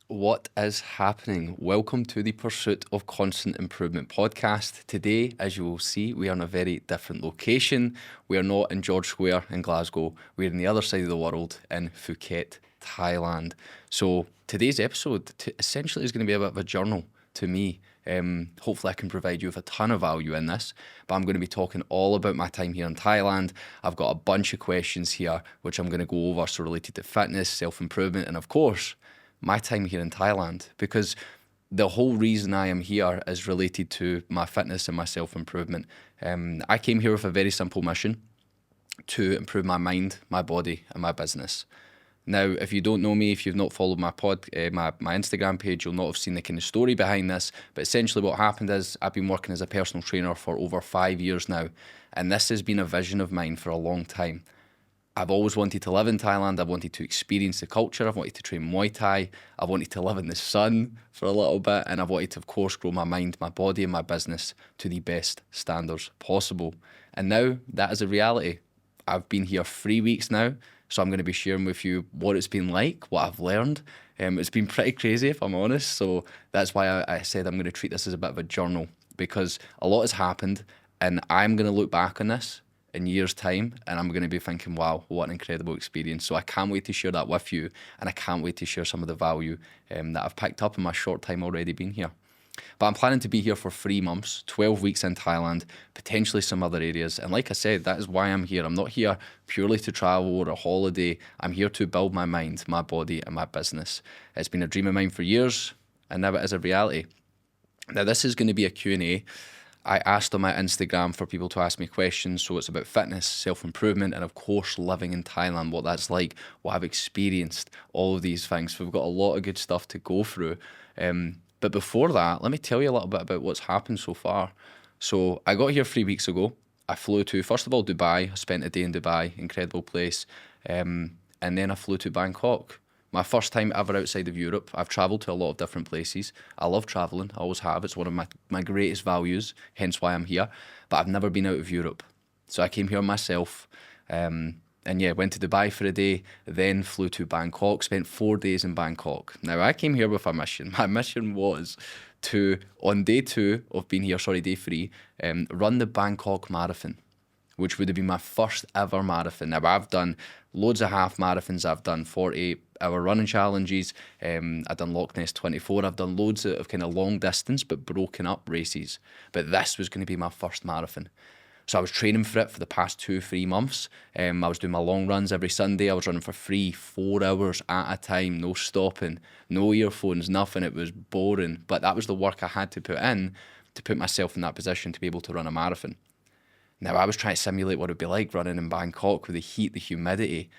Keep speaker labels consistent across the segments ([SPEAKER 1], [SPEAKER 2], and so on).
[SPEAKER 1] What is happening? Welcome to the Pursuit of Constant Improvement podcast. Today, as you will see, we are in a very different location. We are not in George Square in Glasgow. We're in the other side of the world in Phuket, Thailand. So today's episode essentially is going to be a bit of a journal to me. Hopefully I can provide you with a ton of value in this, but I'm going to be talking all about my time here in Thailand. I've got a bunch of questions here, which I'm going to go over, so related to fitness, self-improvement, and of course, my time here in Thailand, because the whole reason I am here is related to my fitness and my self-improvement. I came here with a very simple mission to improve my mind, my body, and my business. Now, if you don't know me, if you've not followed my Instagram page, you'll not have seen the kind of story behind this. But essentially what happened is I've been working as a personal trainer for over 5 years now. And this has been a vision of mine for a long time. I've always wanted to live in Thailand. I've wanted to experience the culture. I've wanted to train Muay Thai. I've wanted to live in the sun for a little bit. And I've wanted to, of course, grow my mind, my body, and my business to the best standards possible. And now that is a reality. I've been here 3 weeks now. So I'm going to be sharing with you what it's been like, what I've learned. It's been pretty crazy, if I'm honest. So that's why I said I'm going to treat this as a bit of a journal, because a lot has happened. And I'm going to look back on this in years' time, and I'm going to be thinking, wow, what an incredible experience. So I can't wait to share that with you, and I can't wait to share some of the value that I've picked up in my short time already being here. But I'm planning to be here for 3 months, 12 weeks in Thailand, potentially some other areas. And like I said, that is why I'm here. I'm not here purely to travel or a holiday. I'm here to build my mind, my body, and my business. It's been a dream of mine for years, and now it is a reality. Now, this is going to be a Q&A. I asked on my Instagram for people to ask me questions. So it's about fitness, self-improvement, and of course, living in Thailand, what that's like, what I've experienced, all of these things. So we've got a lot of good stuff to go through. But before that, let me tell you a little bit about what's happened so far. So I got here 3 weeks ago. I flew to, first of all, Dubai. I spent a day in Dubai, incredible place. And then I flew to Bangkok. My first time ever outside of Europe. I've travelled to a lot of different places. I love travelling, I always have. It's one of my greatest values, hence why I'm here. But I've never been out of Europe. So I came here myself. And yeah, went to Dubai for a day, then flew to Bangkok, spent 4 days in Bangkok. Now, I came here with a mission. My mission was to, on day 2 of being here, day 3, run the Bangkok Marathon, which would have been my first ever marathon. Now, I've done loads of half marathons. I've done 48-hour running challenges. I've done Loch Ness 24. I've done loads of kind of long distance but broken up races. But this was going to be my first marathon. So I was training for it for the past 2-3 months. I was doing my long runs every Sunday. I was running for 3-4 hours at a time, no stopping, no earphones, nothing. It was boring. But that was the work I had to put in to put myself in that position to be able to run a marathon. Now, I was trying to simulate what it would be like running in Bangkok with the heat, the humidity.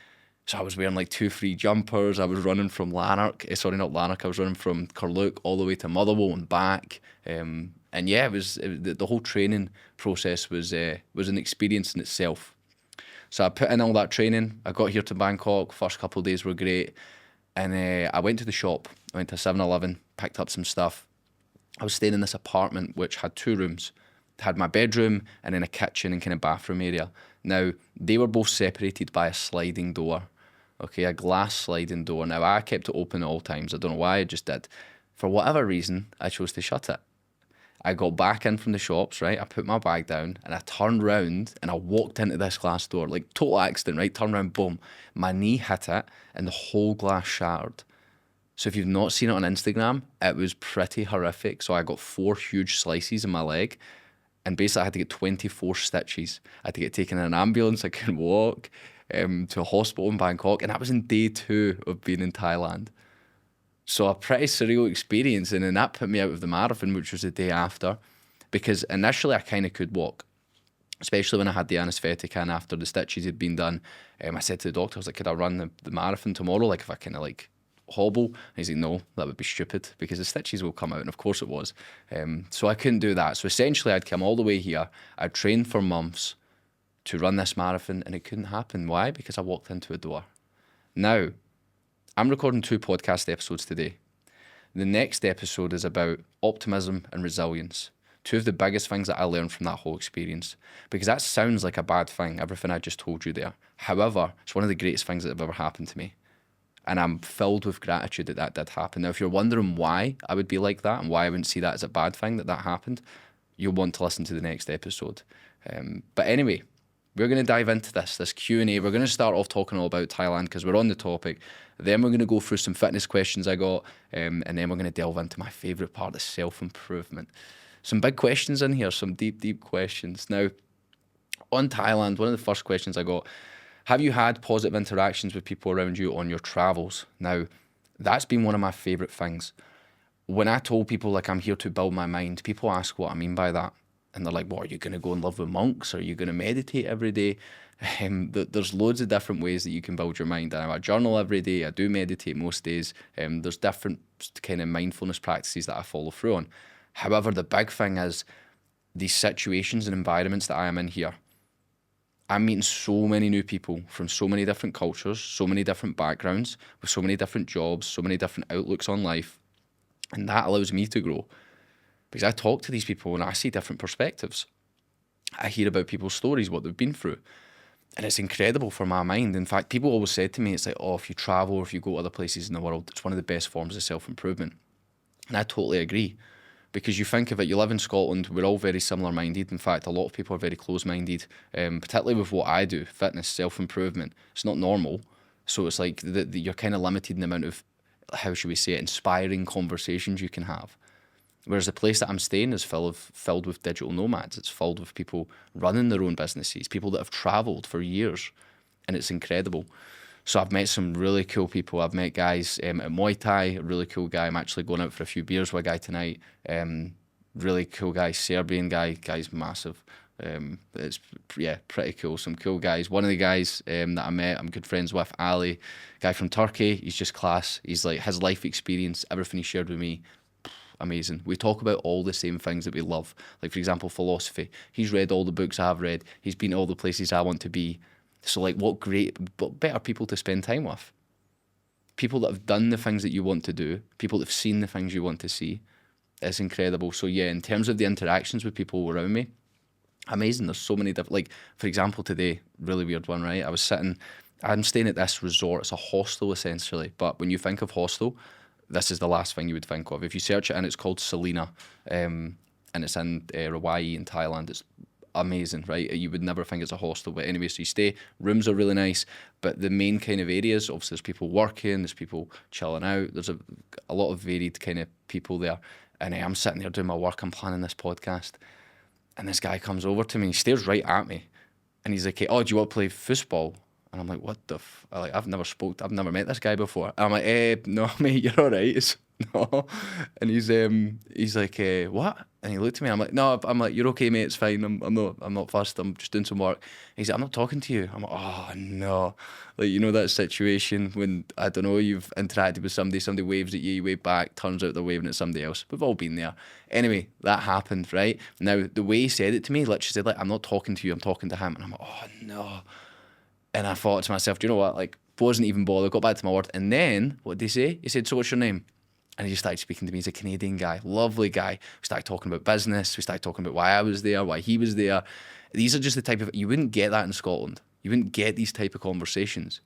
[SPEAKER 1] So I was wearing like 2-3 jumpers. I was running from Lanark, I was running from Curluk all the way to Motherwell and back. And yeah, the whole training process was an experience in itself. So I put in all that training. I got here to Bangkok. First couple of days were great. And I went to the shop. I went to 7-Eleven, picked up some stuff. I was staying in this apartment which had 2 rooms. It had my bedroom and then a kitchen and kind of bathroom area. Now, they were both separated by a sliding door. Okay, a glass sliding door. Now, I kept it open at all times. I don't know why, I just did. For whatever reason, I chose to shut it. I got back in from the shops, right? I put my bag down and I turned round and I walked into this glass door, like total accident, right? Turned around, boom. My knee hit it and the whole glass shattered. So if you've not seen it on Instagram, it was pretty horrific. So I got 4 huge slices in my leg and basically I had to get 24 stitches. I had to get taken in an ambulance, I couldn't walk, to a hospital in Bangkok. And that was in day 2 of being in Thailand. So a pretty surreal experience, and then that put me out of the marathon, which was the day after, because initially I kind of could walk, especially when I had the anaesthetic in after the stitches had been done. I said to the doctor, I was like, could I run the marathon tomorrow, like if I kind of like hobble? And he's like, no, that would be stupid because the stitches will come out, and of course it was. So I couldn't do that. So essentially I'd come all the way here, I'd trained for months to run this marathon, and it couldn't happen. Why? Because I walked into a door. Now, I'm recording 2 podcast episodes today. The next episode is about optimism and resilience. 2 of the biggest things that I learned from that whole experience. Because that sounds like a bad thing, everything I just told you there. However, it's one of the greatest things that have ever happened to me. And I'm filled with gratitude that that did happen. Now, if you're wondering why I would be like that and why I wouldn't see that as a bad thing that that happened, you'll want to listen to the next episode. But anyway, we're going to dive into this Q&A. We're going to start off talking all about Thailand because we're on the topic. Then we're going to go through some fitness questions I got. And then we're going to delve into my favourite part, the self-improvement. Some big questions in here, some deep, deep questions. Now, on Thailand, one of the first questions I got, have you had positive interactions with people around you on your travels? Now, that's been one of my favourite things. When I told people, like, I'm here to build my mind, people ask what I mean by that. And they're like, what, are you going to go and live with monks? Are you going to meditate every day? There's loads of different ways that you can build your mind. I journal every day. I do meditate most days. There's different kind of mindfulness practices that I follow through on. However, the big thing is these situations and environments that I am in here. I'm meeting so many new people from so many different cultures, so many different backgrounds, with so many different jobs, so many different outlooks on life. And that allows me to grow. Because I talk to these people and I see different perspectives. I hear about people's stories, what they've been through. And it's incredible for my mind. In fact, people always said to me, it's like, oh, if you travel or if you go to other places in the world, it's one of the best forms of self-improvement. And I totally agree. Because you think of it, you live in Scotland, we're all very similar-minded. In fact, a lot of people are very close-minded, particularly with what I do, fitness, self-improvement. It's not normal. So it's like you're kind of limited in the amount of, how should we say it, inspiring conversations you can have. Whereas the place that I'm staying is filled with digital nomads. It's filled with people running their own businesses, people that have travelled for years, and it's incredible. So I've met some really cool people. I've met guys at Muay Thai, a really cool guy. I'm actually going out for a few beers with a guy tonight. Really cool guy, Serbian guy. Guy's massive. It's pretty cool. Some cool guys. One of the guys that I met, I'm good friends with, Ali, guy from Turkey. He's just class. He's like, his life experience, everything he shared with me, amazing. We talk about all the same things that we love. Like, for example, philosophy. He's read all the books I've read. He's been to all the places I want to be. So, like, what better people to spend time with? People that have done the things that you want to do, people that have seen the things you want to see. It's incredible. So, yeah, in terms of the interactions with people around me, amazing. There's so many different, like, for example, today, really weird one, right? I'm staying at this resort. It's a hostel, essentially. But when you think of hostel, this is the last thing you would think of. If you search it, and it's called Selina, and it's in Hawaii in Thailand. It's amazing, right? You would never think it's a hostel, but anyway, so you stay. Rooms are really nice, but the main kind of areas, obviously, there's people working, there's people chilling out. There's a lot of varied kind of people there, and I'm sitting there doing my work. I'm planning this podcast, and this guy comes over to me. He stares right at me, and he's like, "Hey, oh, do you want to play football?" And I'm like, what the like, I've never met this guy before. And I'm like, no, mate, you're all right. No. And he's like, what? And he looked at me, and I'm like, no, I'm like, you're okay, mate, it's fine. I'm not fussed, I'm just doing some work. He's like, I'm not talking to you. I'm like, oh no. Like, you know that situation when, I don't know, you've interacted with somebody waves at you, you wave back, turns out they're waving at somebody else. We've all been there. Anyway, that happened, right? Now, the way he said it to me, literally said, like, I'm not talking to you, I'm talking to him. And I'm like, oh no. And I thought to myself, do you know what? Like, wasn't even bothered, got back to my word. And then, what did he say? He said, so what's your name? And he just started speaking to me. He's a Canadian guy, lovely guy. We started talking about business. We started talking about why I was there, why he was there. These are just the type of, you wouldn't get that in Scotland. You wouldn't get these type of conversations.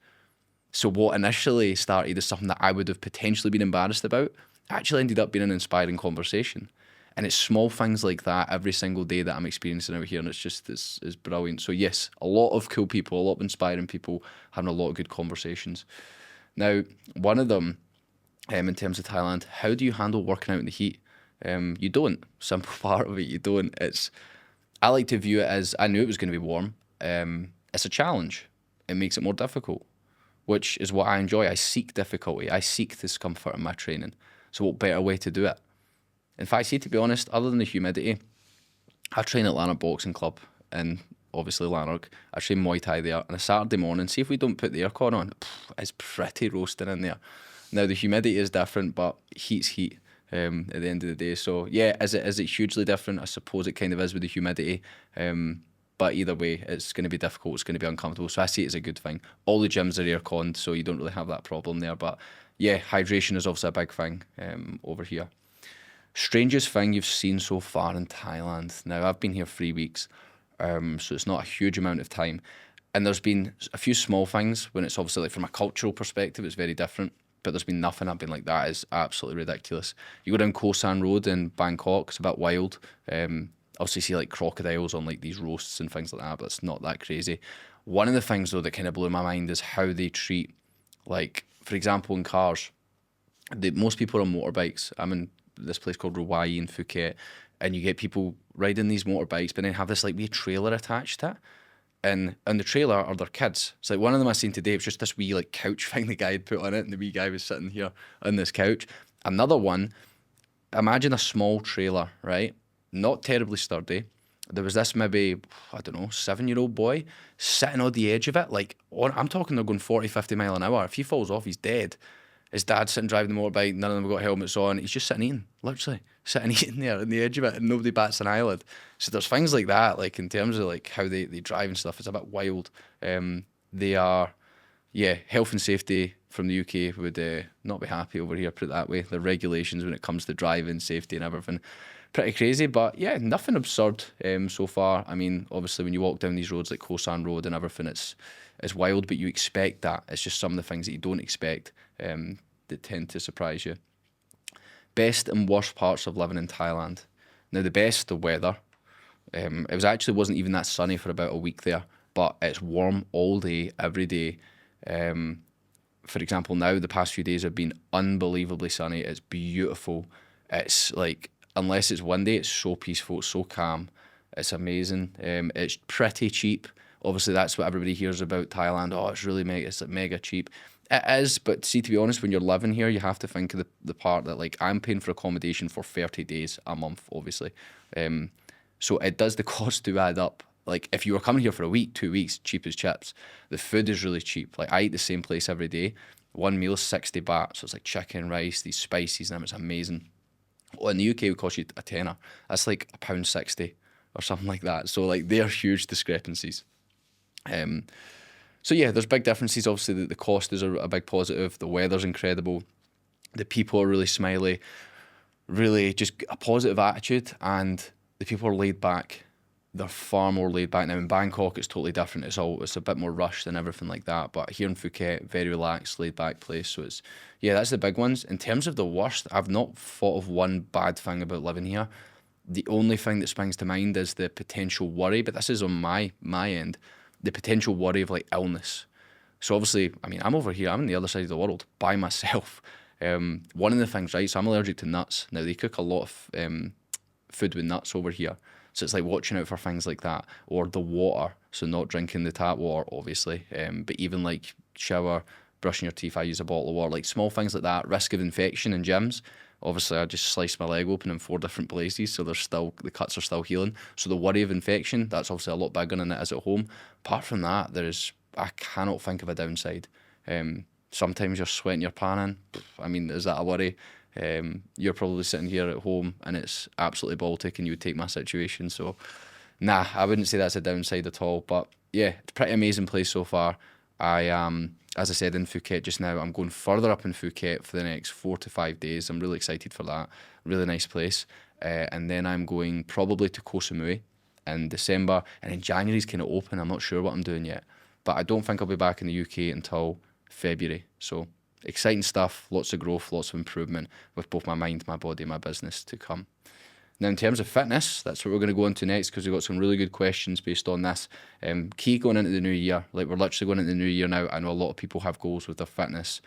[SPEAKER 1] So what initially started as something that I would have potentially been embarrassed about actually ended up being an inspiring conversation. And it's small things like that every single day that I'm experiencing out here, and it's brilliant. So yes, a lot of cool people, a lot of inspiring people, having a lot of good conversations. Now, one of them, in terms of Thailand, how do you handle working out in the heat? You don't. Simple part of it, you don't. I like to view it as, I knew it was going to be warm. It's a challenge. It makes it more difficult, which is what I enjoy. I seek difficulty. I seek discomfort in my training. So what better way to do it? In fact, see, to be honest, other than the humidity, I train at Lanark Boxing Club in, obviously, Lanark. I train Muay Thai there on a Saturday morning. See if we don't put the aircon on, it's pretty roasting in there. Now, the humidity is different, but heat's heat at the end of the day. So, yeah, is it hugely different? I suppose it kind of is with the humidity. But either way, it's going to be difficult. It's going to be uncomfortable. So I see it as a good thing. All the gyms are air-conned, so you don't really have that problem there. But, yeah, hydration is obviously a big thing over here. Strangest thing you've seen so far in Thailand? Now, I've been here 3 weeks, so it's not a huge amount of time. And there's been a few small things when it's obviously like from a cultural perspective, it's very different. But there's been nothing I've been like, that is absolutely ridiculous. You go down Koh San Road in Bangkok, it's a bit wild. Obviously see like crocodiles on like these roasts and things like that, but it's not that crazy. One of the things though that kind of blew my mind is how they treat, like, for example, in cars, most people are on motorbikes. I'm in this place called Rawai in Phuket, and you get people riding these motorbikes, but then have this like wee trailer attached to it. And the trailer are their kids. It's like one of them I seen today, it was just this wee like couch thing the guy had put on it, and the wee guy was sitting here on this couch. Another one, imagine a small trailer, right? Not terribly sturdy. There was this maybe, I don't know, 7-year-old boy sitting on the edge of it. Like, I'm talking they're going 40, 50 mile an hour. If he falls off, he's dead. His dad's sitting driving the motorbike, none of them have got helmets on. He's just sitting eating, literally. Sitting eating there on the edge of it, and nobody bats an eyelid. So there's things like that, like in terms of like how they drive and stuff, it's a bit wild. They are, yeah, health and safety from the UK would not be happy over here, put it that way. The regulations when it comes to driving, safety and everything, pretty crazy. But yeah, nothing absurd so far. I mean, obviously when you walk down these roads like Koh San Road and everything, it's wild, but you expect that. It's just some of the things that you don't expect that tend to surprise you. Best and worst parts of living in Thailand. Now the best, the weather. Wasn't even that sunny for about a week there, but it's warm all day, every day. For example, now the past few days have been unbelievably sunny. It's beautiful. It's like, unless it's windy, it's so peaceful, it's so calm. It's amazing. It's pretty cheap. Obviously, that's what everybody hears about Thailand. Oh, it's really it's like mega cheap. It is, but see, to be honest, when you're living here, you have to think of the part that, like, I'm paying for accommodation for 30 days a month, obviously. So it does, the cost do add up. Like, if you were coming here for a week, 2 weeks, cheap as chips. The food is really cheap. Like, I eat the same place every day. One meal is 60 baht, so it's like chicken, rice, these spices, and it's amazing. Well, in the UK, it would cost you a tenner. That's like £1.60 or something like that. So, like, they are huge discrepancies. So yeah, there's big differences. Obviously, the cost is a big positive. The weather's incredible. The people are really smiley, really just a positive attitude, and the people are laid back. They're far more laid back. Now in Bangkok, it's totally different. It's a bit more rushed and everything like that. But here in Phuket, very relaxed, laid back place. So that's the big ones. In terms of the worst, I've not thought of one bad thing about living here. The only thing that springs to mind is the potential worry, but this is on my end, the potential worry of like illness. So obviously, I mean, I'm over here, I'm on the other side of the world by myself. One of the things, right, so I'm allergic to nuts. Now they cook a lot of food with nuts over here. So it's like watching out for things like that, or the water. So not drinking the tap water, obviously. But even like shower, brushing your teeth, I use a bottle of water, like small things like that. Risk of infection in gyms. Obviously, I just sliced my leg open in 4 different places, so the cuts are still healing. So the worry of infection, that's obviously a lot bigger than it is at home. Apart from that, I cannot think of a downside. Sometimes you're sweating your pan in. I mean, is that a worry? You're probably sitting here at home and it's absolutely Baltic and you would take my situation. So, nah, I wouldn't say that's a downside at all. But yeah, it's a pretty amazing place so far. I am, as I said, in Phuket just now. I'm going further up in Phuket for the next 4 to 5 days. I'm really excited for that. Really nice place. And then I'm going probably to Koh Samui in December. And in January is kind of open. I'm not sure what I'm doing yet. But I don't think I'll be back in the UK until February. So exciting stuff, lots of growth, lots of improvement with both my mind, my body, my business to come. Now, in terms of fitness, that's what we're going to go into next because we've got some really good questions based on this. Key going into the new year, like we're literally going into the new year now. I know a lot of people have goals with their fitness,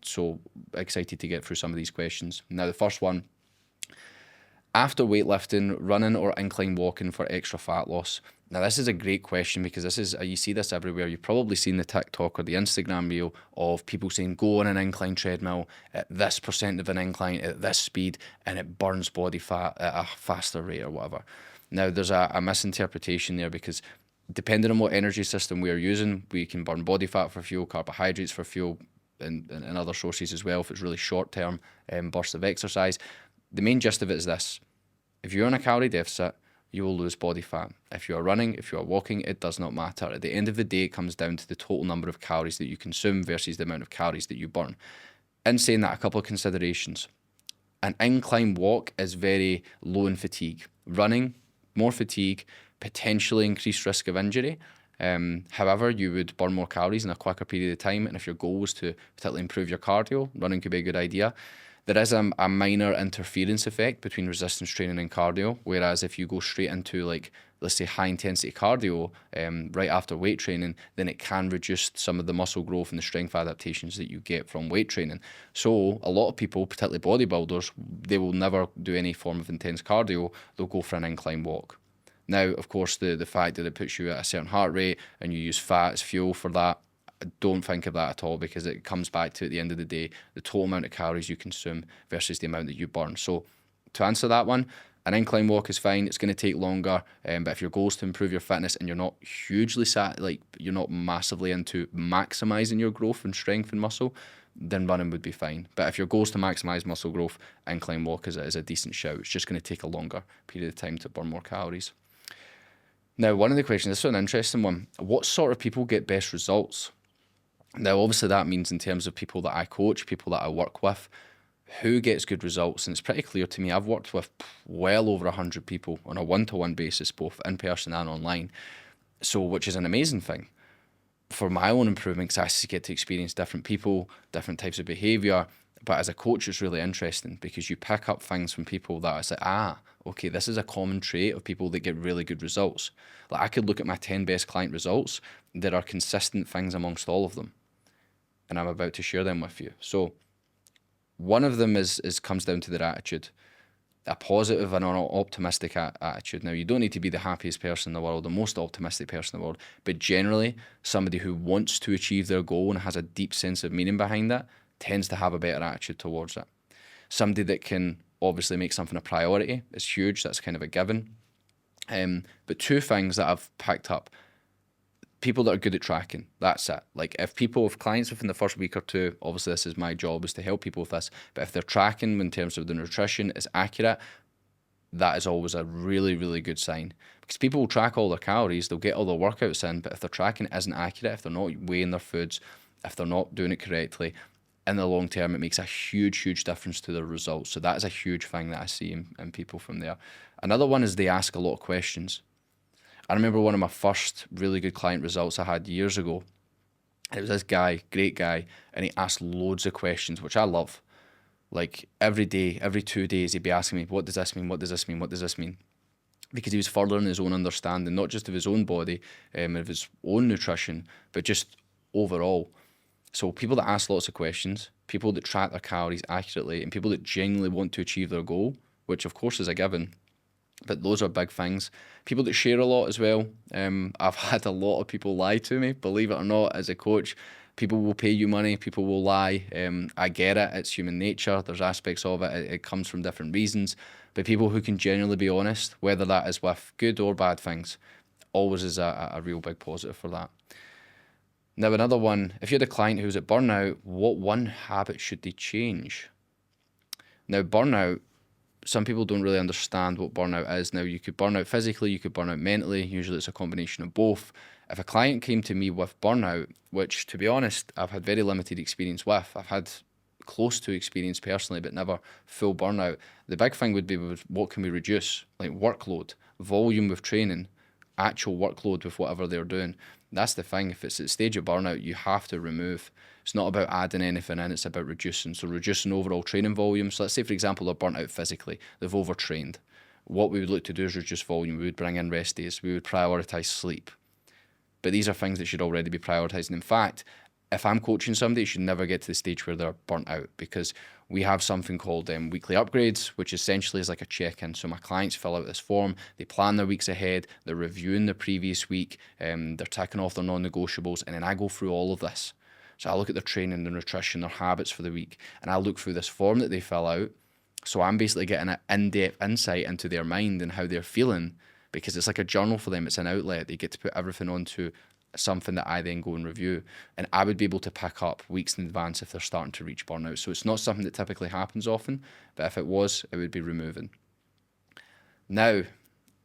[SPEAKER 1] so excited to get through some of these questions. Now, the first one, after weightlifting, running or incline walking for extra fat loss. Now, this is a great question because you see this everywhere. You've probably seen the TikTok or the Instagram reel of people saying, go on an incline treadmill at this percent of an incline at this speed and it burns body fat at a faster rate or whatever. Now, there's a misinterpretation there because depending on what energy system we are using, we can burn body fat for fuel, carbohydrates for fuel, and other sources as well if it's really short-term bursts of exercise. The main gist of it is this. If you're on a calorie deficit, you will lose body fat. If you are running, if you are walking, it does not matter. At the end of the day, it comes down to the total number of calories that you consume versus the amount of calories that you burn. In saying that, a couple of considerations. An incline walk is very low in fatigue. Running, more fatigue, potentially increased risk of injury. However, you would burn more calories in a quicker period of time. And if your goal was to particularly improve your cardio, running could be a good idea. There is a minor interference effect between resistance training and cardio. Whereas if you go straight into, like, let's say high intensity cardio right after weight training, then it can reduce some of the muscle growth and the strength adaptations that you get from weight training. So a lot of people, particularly bodybuilders, they will never do any form of intense cardio. They'll go for an incline walk. Now, of course, the fact that it puts you at a certain heart rate and you use fat as fuel for that, I don't think of that at all, because it comes back to, at the end of the day, the total amount of calories you consume versus the amount that you burn. So to answer that one, an incline walk is fine. It's going to take longer, but if your goal is to improve your fitness and you're not hugely you're not massively into maximizing your growth and strength and muscle, then running would be fine. But if your goal is to maximize muscle growth, incline walk is a decent shout. It's just going to take a longer period of time to burn more calories. Now, one of the questions, this is an interesting one. What sort of people get best results? Now, obviously, that means in terms of people that I coach, people that I work with, who gets good results. And it's pretty clear to me, I've worked with well over 100 people on a one-to-one basis, both in person and online. So, which is an amazing thing for my own improvement, because I actually get to experience different people, different types of behavior. But as a coach, it's really interesting because you pick up things from people that I say, okay, this is a common trait of people that get really good results. Like, I could look at my 10 best client results. There are consistent things amongst all of them, and I'm about to share them with you. So one of them is comes down to their attitude, a positive and an optimistic attitude. Now, you don't need to be the happiest person in the world, the most optimistic person in the world, but generally somebody who wants to achieve their goal and has a deep sense of meaning behind that tends to have a better attitude towards it. Somebody that can obviously make something a priority is huge. That's kind of a given. But two things that I've picked up: people that are good at tracking. That's it. Like, if clients within the first week or two, obviously this is my job, is to help people with this, but if they're tracking in terms of the nutrition is accurate, that is always a really, really good sign. Because people will track all their calories, they'll get all their workouts in, but if their tracking isn't accurate, if they're not weighing their foods, if they're not doing it correctly, in the long term, it makes a huge, huge difference to their results. So that is a huge thing that I see in people from there. Another one is they ask a lot of questions. I remember one of my first really good client results I had years ago. It was this guy, great guy, and he asked loads of questions, which I love. Like, every day, every 2 days, he'd be asking me, what does this mean? What does this mean? What does this mean? Because he was furthering his own understanding, not just of his own body, of his own nutrition, but just overall. So people that ask lots of questions, people that track their calories accurately, and people that genuinely want to achieve their goal, which of course is a given, but those are big things. People that share a lot as well. I've had a lot of people lie to me, believe it or not, as a coach. People will pay you money, people will lie. I get it, it's human nature. There's aspects of it, it comes from different reasons. But people who can genuinely be honest, whether that is with good or bad things, always is a real big positive for that. Now, another one, if you had a client who's at burnout, what one habit should they change? Now, burnout, some people don't really understand what burnout is. Now, you could burn out physically, you could burn out mentally. Usually it's a combination of both. If a client came to me with burnout, which, to be honest, I've had very limited experience with, I've had close to experience personally, but never full burnout. The big thing would be, what can we reduce? Like workload, volume with training, actual workload with whatever they're doing. That's the thing. If it's at the stage of burnout, you have to remove. It's not about adding anything in, it's about reducing. So reducing overall training volume. So let's say, for example, they're burnt out physically, they've overtrained. What we would look to do is reduce volume. We would bring in rest days. We would prioritise sleep. But these are things that should already be prioritised. And in fact, if I'm coaching somebody, it should never get to the stage where they're burnt out, because we have something called weekly upgrades, which essentially is like a check-in. So my clients fill out this form, they plan their weeks ahead, they're reviewing the previous week, they're ticking off their non-negotiables, and then I go through all of this. So I look at their training, their nutrition, their habits for the week, and I look through this form that they fill out. So I'm basically getting an in-depth insight into their mind and how they're feeling, because it's like a journal for them, it's an outlet. They get to put everything onto something that I then go and review, and I would be able to pick up weeks in advance if they're starting to reach burnout. So it's not something that typically happens often, but if it was, it would be removing. Now,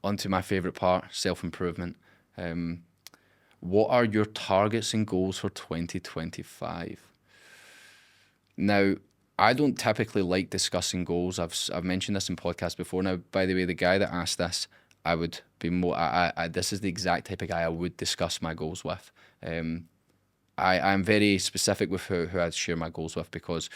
[SPEAKER 1] onto my favourite part, self-improvement. What are your targets and goals for 2025? Now, I don't typically like discussing goals. I've mentioned this in podcasts before. Now, by the way, the guy that asked this, I would be more. This is the exact type of guy I would discuss my goals with. I'm very specific with who I'd share my goals with, because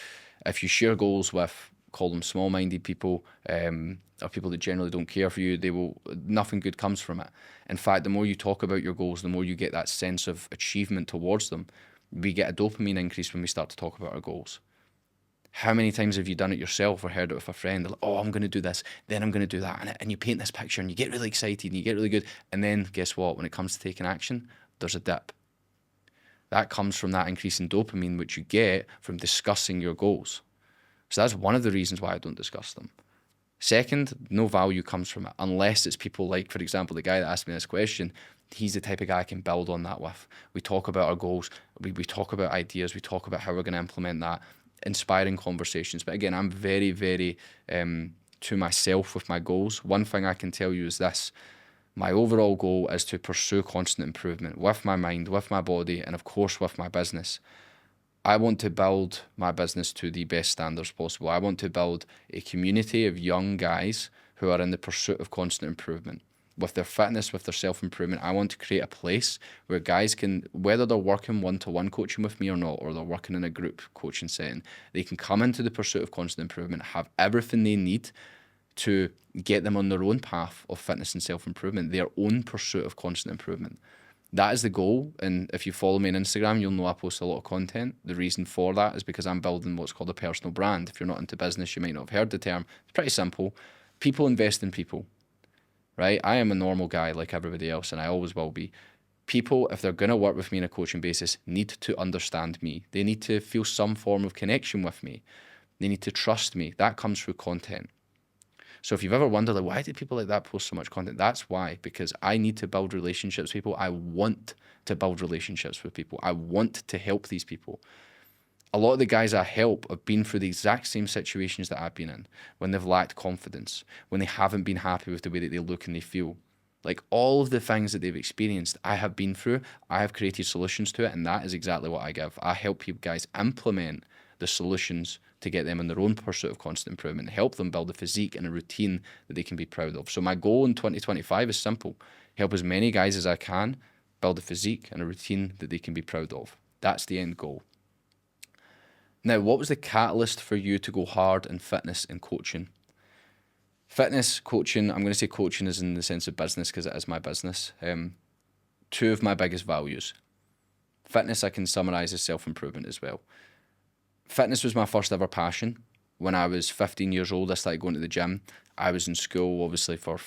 [SPEAKER 1] if you share goals with, call them small-minded people, or people that generally don't care for you, nothing good comes from it. In fact, the more you talk about your goals, the more you get that sense of achievement towards them. We get a dopamine increase when we start to talk about our goals. How many times have you done it yourself or heard it with a friend? They're like, oh, I'm going to do this, then I'm going to do that. And you paint this picture and you get really excited and you get really good. And then guess what? When it comes to taking action, there's a dip. That comes from that increase in dopamine, which you get from discussing your goals. So that's one of the reasons why I don't discuss them. Second, no value comes from it, unless it's people like, for example, the guy that asked me this question. He's the type of guy I can build on that with. We talk about our goals, we talk about ideas, we talk about how we're going to implement that, inspiring conversations. But again, I'm very, very to myself with my goals. One thing I can tell you is this: my overall goal is to pursue constant improvement with my mind, with my body, and of course with my business. I want to build my business to the best standards possible. I want to build a community of young guys who are in the pursuit of constant improvement. With their fitness, with their self-improvement, I want to create a place where guys can, whether they're working one-to-one coaching with me or not, or they're working in a group coaching setting, they can come into the pursuit of constant improvement, have everything they need to get them on their own path of fitness and self-improvement, their own pursuit of constant improvement. That is the goal. And if you follow me on Instagram, you'll know I post a lot of content. The reason for that is because I'm building what's called a personal brand. If you're not into business, you might not have heard the term. It's pretty simple. People invest in people, right? I am a normal guy like everybody else, and I always will be. People, if they're going to work with me on a coaching basis, need to understand me. They need to feel some form of connection with me. They need to trust me. That comes through content. So if you've ever wondered, like, why do people like that post so much content? That's why, because I need to build relationships with people. I want to build relationships with people. I want to help these people. A lot of the guys I help have been through the exact same situations that I've been in, when they've lacked confidence, when they haven't been happy with the way that they look and they feel. Like, all of the things that they've experienced, I have been through. I have created solutions to it, and that is exactly what I give. I help people, guys, implement the solutions to get them in their own pursuit of constant improvement, help them build a physique and a routine that they can be proud of. So my goal in 2025 is simple: help as many guys as I can build a physique and a routine that they can be proud of. That's the end goal. Now, what was the catalyst for you to go hard in fitness and coaching? Fitness, coaching, I'm going to say coaching is in the sense of business because it is my business. Two of my biggest values. Fitness I can summarize as self-improvement as well. Fitness was my first ever passion. When I was 15 years old, I started going to the gym. I was in school, obviously, for,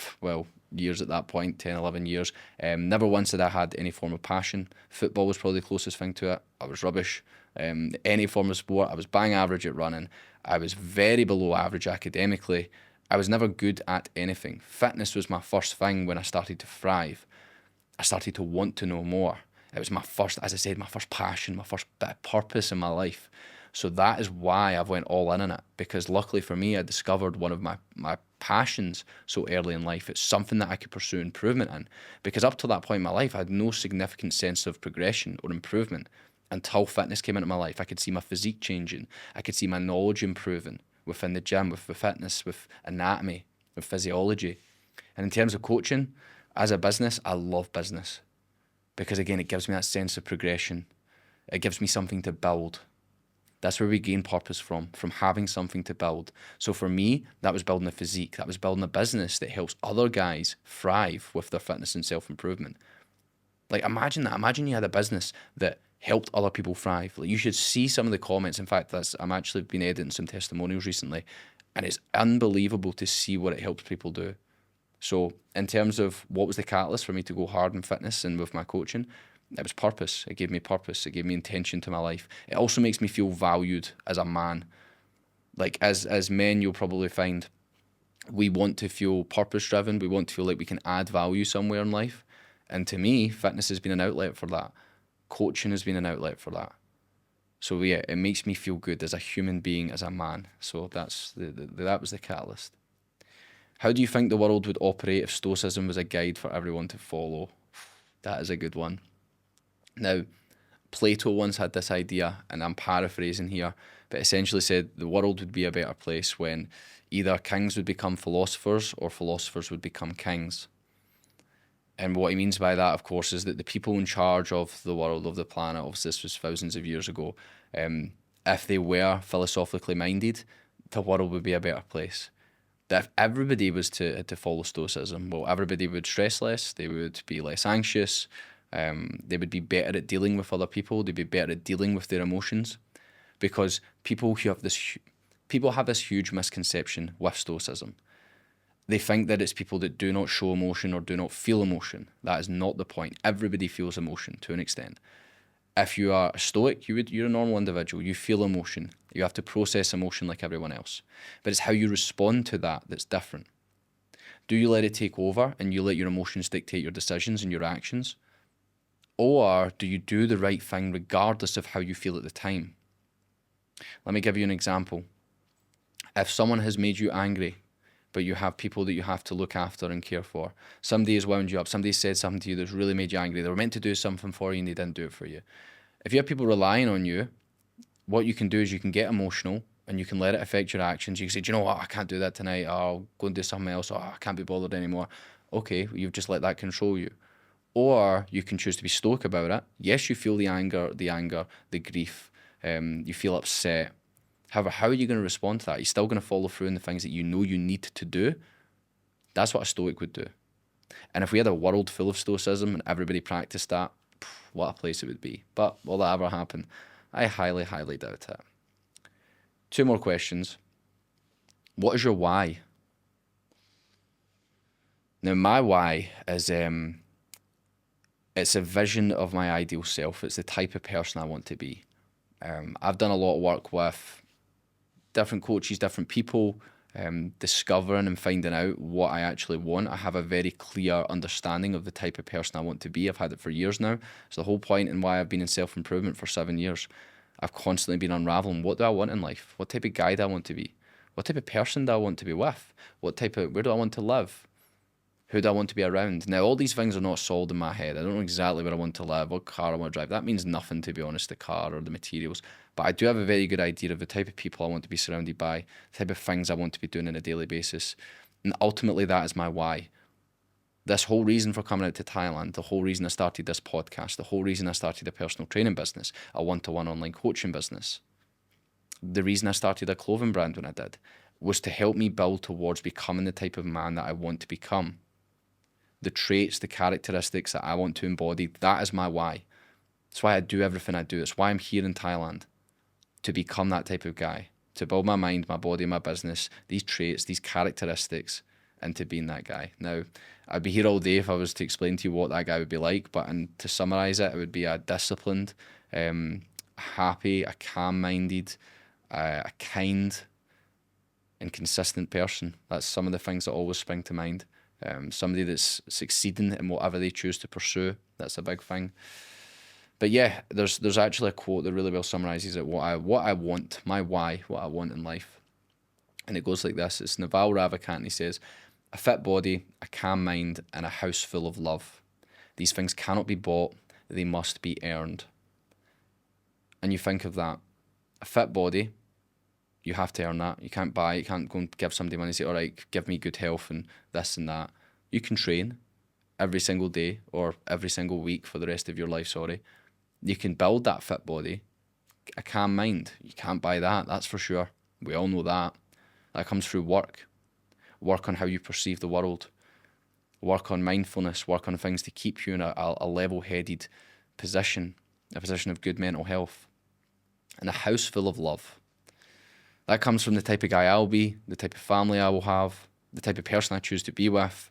[SPEAKER 1] years at that point, 10, 11 years. Never once had I had any form of passion. Football was probably the closest thing to it. I was rubbish. Any form of sport, I was bang average at running. I was very below average academically. I was never good at anything. Fitness was my first thing when I started to thrive. I started to want to know more. It was my first, as I said, my first passion, my first bit of purpose in my life. So that is why I've went all in on it, because luckily for me, I discovered one of my passions so early in life. It's something that I could pursue improvement in, because up to that point in my life, I had no significant sense of progression or improvement until fitness came into my life. I could see my physique changing. I could see my knowledge improving within the gym, with the fitness, with anatomy, with physiology. And in terms of coaching, as a business, I love business, because again, it gives me that sense of progression. It gives me something to build. That's where we gain purpose from having something to build. So for me, that was building a physique. That was building a business that helps other guys thrive with their fitness and self-improvement. Like, imagine that. Imagine you had a business that helped other people thrive. Like, you should see some of the comments. In fact, I'm actually been editing some testimonials recently, and it's unbelievable to see what it helps people do. So in terms of what was the catalyst for me to go hard in fitness and with my coaching, it was purpose. It gave me purpose. It gave me intention to my life. It also makes me feel valued as a man. Like, as men, you'll probably find we want to feel purpose-driven. We want to feel like we can add value somewhere in life. And to me, fitness has been an outlet for that. Coaching has been an outlet for that. So yeah, it makes me feel good as a human being, as a man. So that was the catalyst. How do you think the world would operate if Stoicism was a guide for everyone to follow? That is a good one. Now, Plato once had this idea, and I'm paraphrasing here, but essentially said the world would be a better place when either kings would become philosophers or philosophers would become kings. And what he means by that, of course, is that the people in charge of the world, of the planet, obviously this was thousands of years ago, if they were philosophically minded, the world would be a better place. That if everybody was to follow Stoicism, well, everybody would stress less, they would be less anxious, they would be better at dealing with other people, they'd be better at dealing with their emotions, because people have this huge misconception with Stoicism. They think that it's people that do not show emotion or do not feel emotion. That is not the point. Everybody feels emotion to an extent. If you are a Stoic, you're a normal individual. You feel emotion. You have to process emotion like everyone else. But it's how you respond to that that's different. Do you let it take over and you let your emotions dictate your decisions and your actions? Or do you do the right thing regardless of how you feel at the time? Let me give you an example. If someone has made you angry, but you have people that you have to look after and care for, somebody has wound you up, somebody said something to you that's really made you angry, they were meant to do something for you and they didn't do it for you. If you have people relying on you, what you can do is you can get emotional and you can let it affect your actions. You can say, do you know what, I can't do that tonight, I'll go and do something else, I can't be bothered anymore. Okay, you've just let that control you. Or you can choose to be stoic about it. Yes, you feel the anger, the grief, you feel upset. However, how are you going to respond to that? You're still going to follow through in the things that you know you need to do. That's what a Stoic would do. And if we had a world full of Stoicism and everybody practiced that, what a place it would be. But will that ever happen? I highly, highly doubt it. 2 more questions. What is your why? Now, my why is it's a vision of my ideal self. It's the type of person I want to be. I've done a lot of work with different coaches, different people, discovering and finding out what I actually want. I have a very clear understanding of the type of person I want to be. I've had it for years now. It's the whole point in why I've been in self-improvement for 7 years. I've constantly been unraveling, what do I want in life? What type of guy do I want to be? What type of person do I want to be with? Where do I want to live? Who do I want to be around? Now, all these things are not solid in my head. I don't know exactly where I want to live, what car I want to drive. That means nothing, to be honest, the car or the materials. But I do have a very good idea of the type of people I want to be surrounded by, the type of things I want to be doing on a daily basis. And ultimately, that is my why. This whole reason for coming out to Thailand, the whole reason I started this podcast, the whole reason I started a personal training business, a one-to-one online coaching business, the reason I started a clothing brand when I did, was to help me build towards becoming the type of man that I want to become. The traits, the characteristics that I want to embody, that is my why. That's why I do everything I do. It's why I'm here in Thailand, to become that type of guy, to build my mind, my body, my business, these traits, these characteristics, into being that guy. Now, I'd be here all day if I was to explain to you what that guy would be like, but to summarize it, it would be a disciplined, happy, a calm-minded, a kind and consistent person. That's some of the things that always spring to mind. Somebody that's succeeding in whatever they choose to pursue. That's a big thing. But yeah, there's actually a quote that really well summarizes it. What I want, my why, what I want in life, and it goes like this. It's Naval Ravikant, and he says, "A fit body, a calm mind, and a house full of love. These things cannot be bought; they must be earned." And you think of that, a fit body. You have to earn that. You can't buy it. You can't go and give somebody money and say, all right, give me good health and this and that. You can train every single day or every single week for the rest of your life, sorry. You can build that fit body, a calm mind. You can't buy that, that's for sure. We all know that. That comes through work. Work on how you perceive the world. Work on mindfulness. Work on things to keep you in a level-headed position, a position of good mental health. And a house full of love. That comes from the type of guy I'll be, the type of family I will have, the type of person I choose to be with,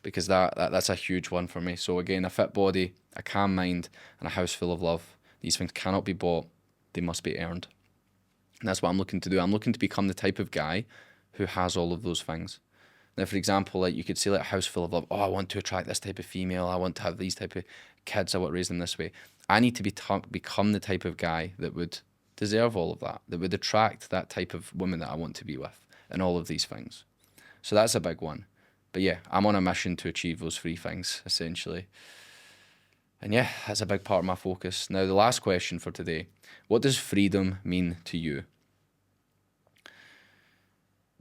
[SPEAKER 1] because that's a huge one for me. So again, a fit body, a calm mind, and a house full of love. These things cannot be bought, they must be earned. And that's what I'm looking to do. I'm looking to become the type of guy who has all of those things. Now, for example, like you could say like a house full of love. Oh, I want to attract this type of female. I want to have these type of kids. I want to raise them this way. I need to become the type of guy that would deserve all of that would attract that type of woman that I want to be with, and all of these things. So that's a big one. But yeah, I'm on a mission to achieve those 3 things, essentially. And yeah, that's a big part of my focus. Now, the last question for today. What does freedom mean to you?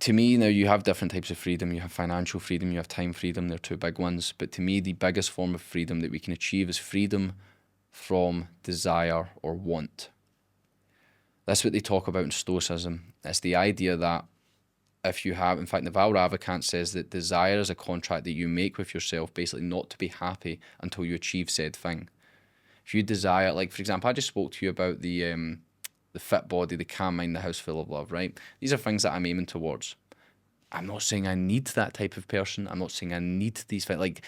[SPEAKER 1] to me, now you have different types of freedom. You have financial freedom, you have time freedom. They're two big ones. But to me, the biggest form of freedom that we can achieve is freedom from desire or want. That's what they talk about in Stoicism. It's the idea that if you have, in fact, Naval Ravikant says that desire is a contract that you make with yourself, basically not to be happy until you achieve said thing. If you desire, like, for example, I just spoke to you about the fit body, the calm mind, the house full of love, right? These are things that I'm aiming towards. I'm not saying I need that type of person. I'm not saying I need these things. Like,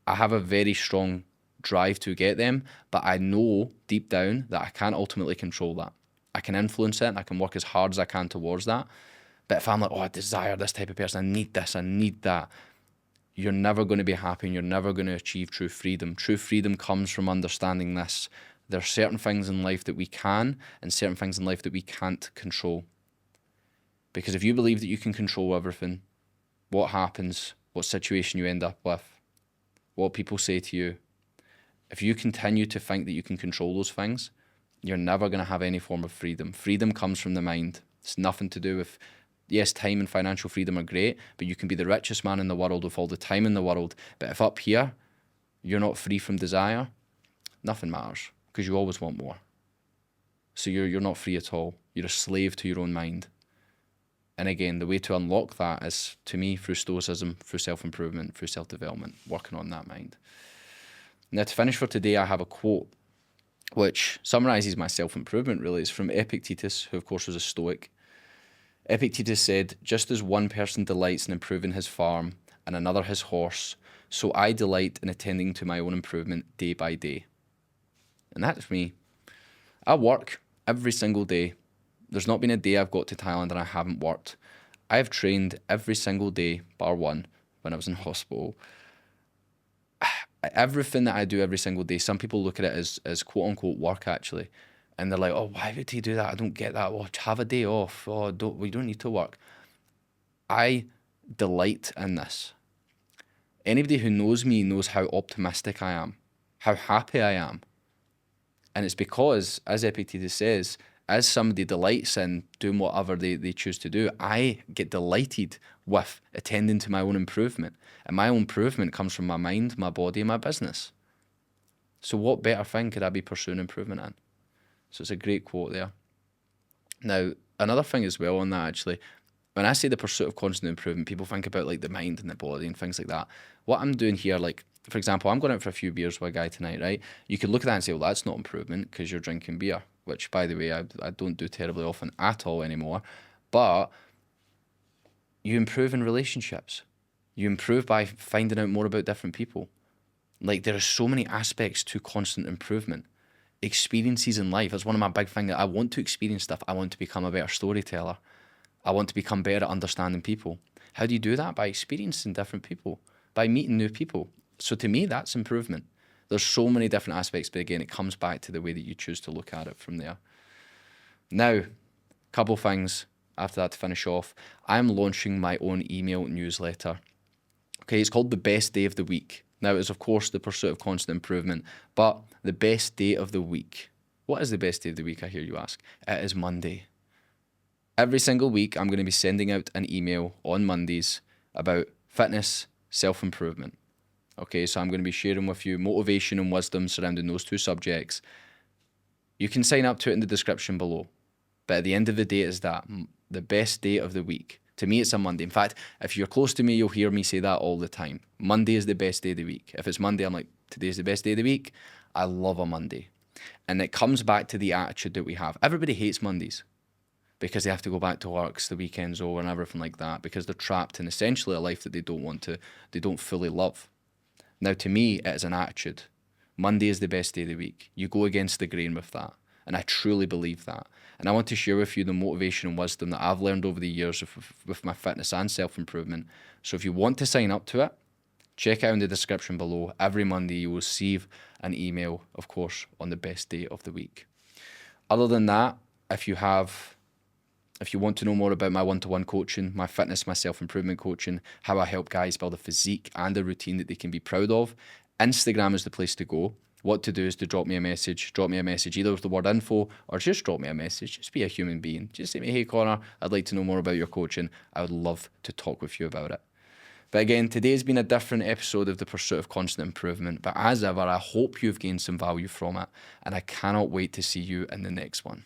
[SPEAKER 1] I have a very strong drive to get them, but I know deep down that I can't ultimately control that. I can influence it and I can work as hard as I can towards that. But if I'm like, oh, I desire this type of person, I need this, I need that, you're never going to be happy and you're never going to achieve true freedom. True freedom comes from understanding this. There are certain things in life that we can and certain things in life that we can't control. Because if you believe that you can control everything, what happens, what situation you end up with, what people say to you, if you continue to think that you can control those things, you're never going to have any form of freedom. Freedom comes from the mind. It's nothing to do with, yes, time and financial freedom are great, but you can be the richest man in the world with all the time in the world. But if up here, you're not free from desire, nothing matters because you always want more. So you're not free at all. You're a slave to your own mind. And again, the way to unlock that is, to me, through Stoicism, through self-improvement, through self-development, working on that mind. Now, to finish for today, I have a quote which summarizes my self-improvement, really. It's from Epictetus, who, of course, was a Stoic. Epictetus said, "Just as one person delights in improving his farm and another his horse, so I delight in attending to my own improvement day by day." And that's me. I work every single day. There's not been a day I've got to Thailand and I haven't worked. I have trained every single day, bar one, when I was in hospital. Everything that I do every single day, some people look at it as quote unquote work actually. And they're like, oh, why would he do that? I don't get that. Oh, have a day off. Oh, we don't need to work. I delight in this. Anybody who knows me knows how optimistic I am, how happy I am. And it's because, as Epictetus says, as somebody delights in doing whatever they choose to do, I get delighted with attending to my own improvement. And my own improvement comes from my mind, my body, and my business. So what better thing could I be pursuing improvement in? So it's a great quote there. Now, another thing as well on that, actually, when I say the pursuit of constant improvement, people think about like the mind and the body and things like that. What I'm doing here, like, for example, I'm going out for a few beers with a guy tonight, right? You could look at that and say, well, that's not improvement because you're drinking beer, which, by the way, I don't do terribly often at all anymore. But you improve in relationships. You improve by finding out more about different people. Like, there are so many aspects to constant improvement. Experiences in life is one of my big things. I want to experience stuff. I want to become a better storyteller. I want to become better at understanding people. How do you do that? By experiencing different people, by meeting new people. So to me, that's improvement. There's so many different aspects, but again, it comes back to the way that you choose to look at it from there. Now, a couple things after that to finish off. I'm launching my own email newsletter. Okay, it's called The Best Day of the Week. Now, it's of course the pursuit of constant improvement, but the best day of the week. What is the best day of the week, I hear you ask? It is Monday. Every single week, I'm going to be sending out an email on Mondays about fitness, self-improvement. Okay, so I'm going to be sharing with you motivation and wisdom surrounding those two subjects. You can sign up to it in the description below. But at the end of the day, it's that, the best day of the week. To me, it's a Monday. In fact, if you're close to me, you'll hear me say that all the time. Monday is the best day of the week. If it's Monday, I'm like, today's the best day of the week. I love a Monday. And it comes back to the attitude that we have. Everybody hates Mondays because they have to go back to work, the weekend's over and everything like that, because they're trapped in essentially a life that they don't fully love. Now, to me, it is an attitude. Monday is the best day of the week. You go against the grain with that. And I truly believe that. And I want to share with you the motivation and wisdom that I've learned over the years with my fitness and self-improvement. So if you want to sign up to it, check out in the description below. Every Monday you will receive an email, of course, on the best day of the week. Other than that, if you want to know more about my one-to-one coaching, my fitness, my self-improvement coaching, how I help guys build a physique and a routine that they can be proud of, Instagram is the place to go. what to do is to drop me a message either with the word info or just drop me a message. Just be a human being. Just say to me, hey Connor, I'd like to know more about your coaching. I would love to talk with you about it. But again, today's been a different episode of the Pursuit of Constant Improvement. But as ever, I hope you've gained some value from it, and I cannot wait to see you in the next one.